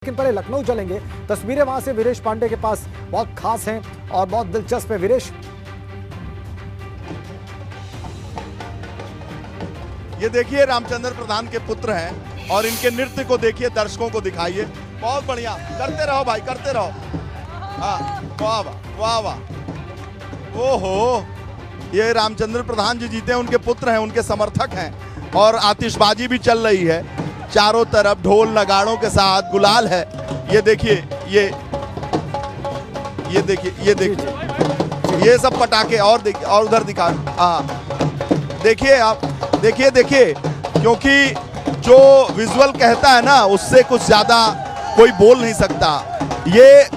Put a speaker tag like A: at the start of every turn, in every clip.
A: लेकिन पहले लखनऊ चलेंगे। तस्वीरें वहां से वीरेश पांडे के पास बहुत खास हैं और बहुत दिलचस्प है। वीरेश,
B: ये देखिए रामचंद्र प्रधान के पुत्र हैं और इनके नृत्य को देखिए, दर्शकों को दिखाइए। बहुत बढ़िया, करते रहो भाई, करते रहो। हाँ, वाह वाह वाह वाह। ओहो, ये रामचंद्र प्रधान जी जीते हैं, उनके पुत्र हैं, उनके समर्थक हैं और आतिशबाजी भी चल रही है चारों तरफ, ढोल नगाड़ों के साथ गुलाल है। ये देखिए, ये देखिए, ये सब पटाखे। और देखिए, और उधर दिखा। हाँ देखिए, आप देखिए, क्योंकि जो विजुअल कहता है ना, उससे कुछ ज्यादा कोई बोल नहीं सकता। ये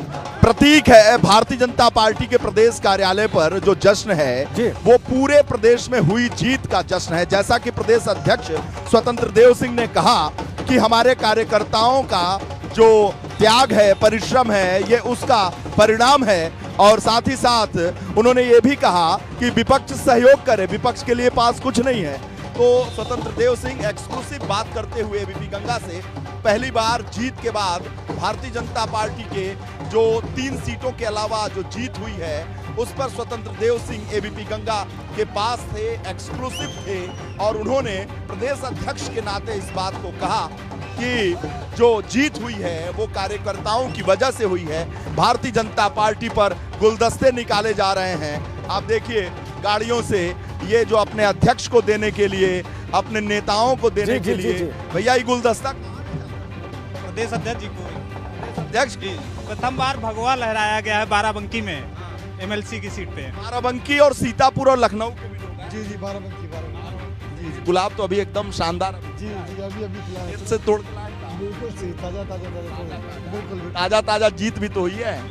B: प्रतीक है भारतीय जनता पार्टी के प्रदेश कार्यालय पर जो जश्न है वो पूरे प्रदेश में हुई जीत का जश्न है। जैसा कि प्रदेश अध्यक्ष स्वतंत्र देव सिंह ने कहा कि हमारे कार्यकर्ताओं का जो त्याग है, परिश्रम है, ये उसका परिणाम है। और साथ ही साथ उन्होंने ये भी कहा कि विपक्ष सहयोग करे, विपक्ष के लिए पास कुछ नहीं है। तो स्वतंत्र देव सिंह एक्सक्लूसिव बात करते हुए एबीपी गंगा से पहली बार जीत के बाद भारतीय जनता पार्टी के जो 3 सीटों के अलावा जो जीत हुई है उस पर स्वतंत्र देव सिंह एबीपी गंगा के पास थे, एक्सक्लूसिव थे और उन्होंने प्रदेश अध्यक्ष के नाते इस बात को कहा कि जो जीत हुई है वो कार्यकर्ताओं की वजह से हुई है। भारतीय जनता पार्टी पर गुलदस्ते निकाले जा रहे हैं। आप देखिए, गाड़ियों से ये जो अपने अध्यक्ष को देने के लिए, अपने नेताओं को देने के लिए, भैया ये गुलदस्ता
C: प्रदेश अध्यक्ष जी को,
B: अध्यक्ष
C: जी प्रथम बार भगवा लहराया गया है बाराबंकी में एमएलसी की सीट पे।
B: बाराबंकी और सीतापुर और लखनऊ के भी लोग हैं।
D: जी बाराबंकी
B: जी, गुलाब तो अभी एकदम शानदार
D: जी अभी
B: से तोड़ के लाए।
D: बिल्कुल सही, ताजा बिल्कुल
B: ताजा जीत भी तो हुई है।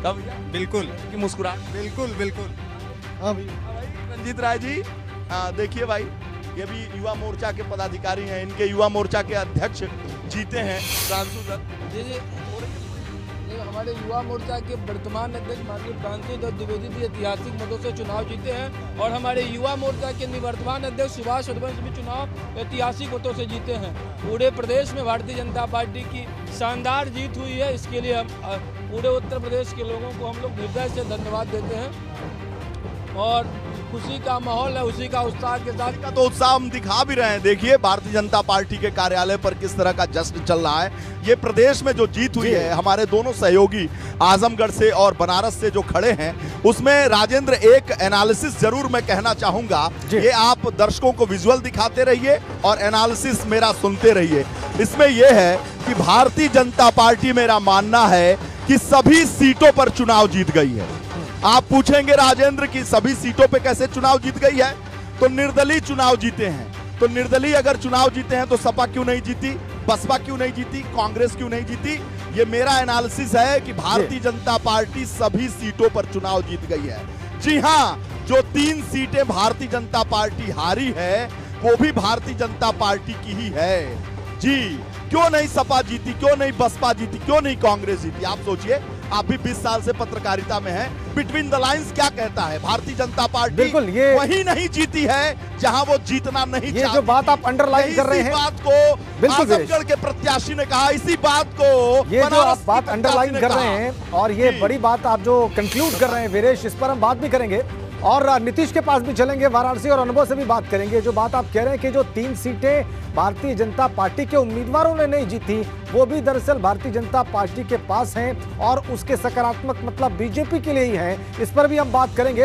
B: कब
C: बिल्कुल
B: की मुस्कुराहट।
C: बिल्कुल
D: हाँ भाई।
B: रंजीत राय जी, देखिए भाई, ये भी युवा मोर्चा के पदाधिकारी हैं, इनके युवा मोर्चा के अध्यक्ष जीते हैं प्रांशु दत्त।
E: जी हमारे युवा मोर्चा के वर्तमान अध्यक्ष माननीय प्रांशु दत्त द्विवेदी भी ऐतिहासिक मतों से चुनाव जीते हैं और हमारे युवा मोर्चा के निवर्तमान अध्यक्ष सुभाष रघुवंश भी चुनाव ऐतिहासिक मतों से जीते हैं। पूरे प्रदेश में भारतीय जनता पार्टी की शानदार जीत हुई है। इसके लिए हम पूरे उत्तर प्रदेश के लोगों को हम लोग हृदय से धन्यवाद देते हैं और खुशी का माहौल है, उसी का उत्साह के साथ
B: का तो उत्साह हम दिखा भी रहे हैं। देखिए भारतीय जनता पार्टी के कार्यालय पर किस तरह का जश्न चल रहा है। ये प्रदेश में जो जीत हुई है, हमारे दोनों सहयोगी आजमगढ़ से और बनारस से जो खड़े हैं, उसमें राजेंद्र एक एनालिसिस जरूर मैं कहना चाहूंगा। ये आप दर्शकों को विजुअल दिखाते रहिए और एनालिसिस मेरा सुनते रहिए। इसमें यह है कि भारतीय जनता पार्टी, मेरा मानना है कि सभी सीटों पर चुनाव जीत गई है। आप पूछेंगे राजेंद्र की सभी सीटों पे कैसे चुनाव जीत गई है, तो निर्दलीय चुनाव जीते हैं। तो निर्दलीय अगर चुनाव जीते हैं तो सपा क्यों नहीं जीती, बसपा क्यों नहीं जीती, कांग्रेस क्यों नहीं जीती। ये मेरा एनालिसिस है कि भारतीय जनता पार्टी सभी सीटों पर चुनाव जीत गई है। जी हाँ, जो 3 सीटें भारतीय जनता पार्टी हारी है वो भी भारतीय जनता पार्टी की ही है। जी, क्यों नहीं सपा जीती, क्यों नहीं बसपा जीती, क्यों नहीं कांग्रेस जीती। आप सोचिए, आप भी 20 साल से पत्रकारिता में हैं। बिटवीन द लाइंस क्या कहता है, भारतीय जनता पार्टी
A: बिल्कुल ये
B: वही नहीं जीती है जहां वो जीतना नहीं
A: ये
B: चाहती।
A: जो बात आप अंडरलाइन कर रहे हैं,
B: बात को
A: बिल्कुल
B: आजमगढ़ के प्रत्याशी ने कहा, इसी बात को
A: ये जो
B: बनारस
A: आप
B: की
A: बात अंडरलाइन
B: प्रत्याशी
A: कर
B: ने
A: रहे
B: कहा।
A: हैं और ये बड़ी बात आप जो कंक्लूड कर रहे हैं वीरेश, इस पर हम बात भी करेंगे और नीतीश के पास भी चलेंगे, वाराणसी और अनुभव से भी बात करेंगे। जो बात आप कह रहे हैं कि जो 3 सीटें भारतीय जनता पार्टी के उम्मीदवारों ने नहीं जीती, वो भी दरअसल भारतीय जनता पार्टी के पास हैं और उसके सकारात्मक मतलब बीजेपी के लिए ही हैं। इस पर भी हम बात करेंगे।